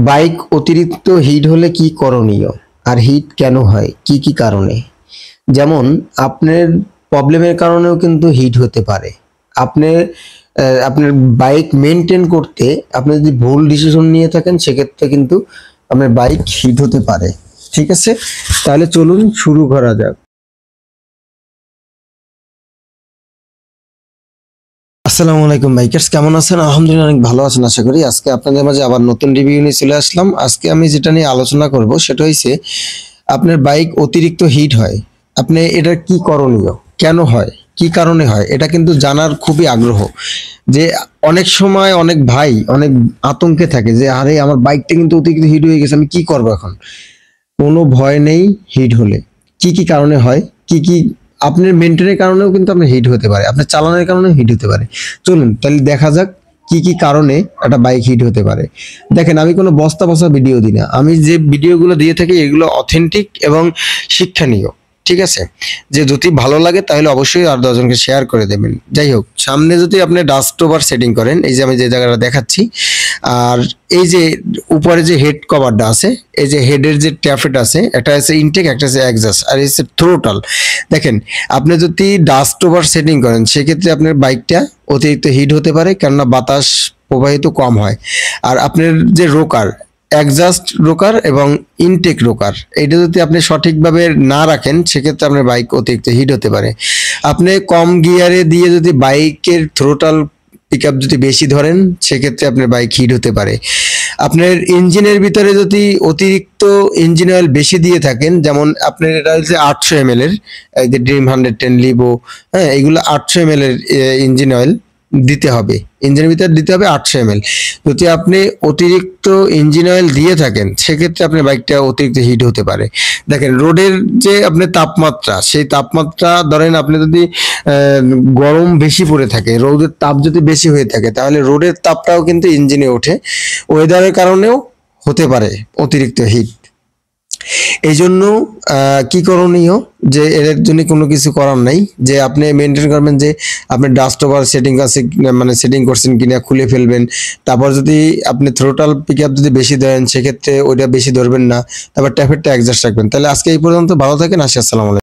Bike অতিরিক্ত hit হলে কি করণীয়? আর হিট কেন হয়? কি, কি কারণে? যেমন আপনার প্রবলেমের কারণেও কিন্তু হিট হতে পারে। আপনি আপনার বাইক মেইনটেইন করতে আপনি যদি ভুল ডিসিশন নিয়ে থাকেন সেক্ষেত্রে কিন্তু আপনার বাইক হিট হতে পারে। ঠিক আছে? তাহলে চলুন শুরু করা যাক। আসসালামু আলাইকুম বাইকার্স, কেমন আছেন? আলহামদুলিল্লাহ অনেক ভালো আছেন আশা করি। আজকে আপনাদের মাঝে আবার নতুন রিভিউ নিয়ে চলে আসলাম। আজকে আমি যেটা নিয়ে আলোচনা করব সেটা হইছে আপনার বাইক অতিরিক্ত হিট হয়। আপনি এটার কি করণীয়? কেন হয়? কি কারণে হয়? এটা কিন্তু জানার খুবই আগ্রহ। যে অনেক সময় অনেক ভাই অনেক আতঙ্কে থাকে যে আরে আমার বাইকটা কিন্তু অতিরিক্ত হিট হয়ে গেছে, আমি কি করব এখন? কোনো ভয় নেই হিট হলে। কি, কি কারণে হয়? কি, কি আপনার মেইনটেইনের কারণেও কিন্তু আপনার হিট হতে পারে। আপনার চালানোর কারণেও হিট হতে পারে। চলুন তাহলে দেখা যাক কি, কি কারণে একটা বাইক হিট হতে পারে। দেখেন আমি কোনো বস্তা বসা ভিডিও দিই না। আমি যে ভিডিওগুলো দিয়ে থাকি এগুলো অথেন্টিক এবং শিক্ষণীয়। ঠিক আছে? যে যদি ভালো লাগে তাহলে অবশ্যই আর ১০ জনকে শেয়ার করে দেবেন। যাই হোক, সামনে যদি আপনি ডাস্ট ওভার সেটিং করেন, এই যে আমি যে জায়গাটা দেখাচ্ছি, আর এই যে উপরে যে হেড কভারটা আছে, এই যে হেডের যে ট্যাফেট আছে, একটা আছে ইনটেক, একটা আছে এক্সস্ট, আর এই হচ্ছে থ্রোটল। দেখেন আপনি যদি ডাস্ট ওভার সেটিং করেন সেক্ষেত্রে আপনার বাইকটা অতিরিক্ত হিট হতে পারে, কেননা বাতাস প্রবাহিত কম হয়। আর আপনার যে রোকার, এক্সস্ট রোকার এবং ইনটেক রোকার, এটা যদি আপনি সঠিকভাবে না রাখেন সেক্ষেত্রে আপনার বাইক অতিরিক্ত হিট হতে পারে। আপনি কম গিয়ারে দিয়ে যদি বাইকের থ্রোটল পিক আপ যদি বেশি ধরেন সেক্ষেত্রে আপনার বাইক হিট হতে পারে। আপনার ইঞ্জিনের ভিতরে যদি অতিরিক্ত ইঞ্জিন অয়েল বেশি দিয়ে থাকেন, যেমন আপনার এটা হচ্ছে 800 ml এর, এই যে ড্রিম 110 লিভো, হ্যাঁ, এগুলো 800 ml এর ইঞ্জিন অয়েল দিতে হবে। ইঞ্জিনের ভিতরে দিতে হবে 800 ml। যদি আপনি অতিরিক্ত ইঞ্জিন অয়েল দিয়ে থাকেন সেক্ষেত্রে আপনার বাইকটা অতিরিক্ত হিট হতে পারে। দেখেন রোডের যে আপনার তাপমাত্রা, সেই তাপমাত্রা ধরেন আপনি যদি গরম বেশি পড়ে থাকে, রোদের তাপ যদি বেশি হয়ে থাকে তাহলে রোডের তাপটাও কিন্তু ইঞ্জিনে ওঠে। ওয়েদারের কারণেও হতে পারে অতিরিক্ত হিট। এই জন্য কি করণীয়, যে এর জন্য কোনো কিছু করার নাই, যে আপনি মেনটেন করবেন যে আপনি ডাস্ট ওভার সেটিং আছে মানে সেটিং করছেন কিনা খুলে ফেলবেন। তারপর যদি আপনি থ্রোটল পিক আপ যদি বেশি ধরেন সেক্ষেত্রে ওইটা বেশি ধরবেন না। তারপর ট্যাফেটটা অ্যাডজাস্ট রাখবেন। তাহলে আজকে এই পর্যন্ত, ভালো থাকেন, আসি, আসসালামু আলাইকুম।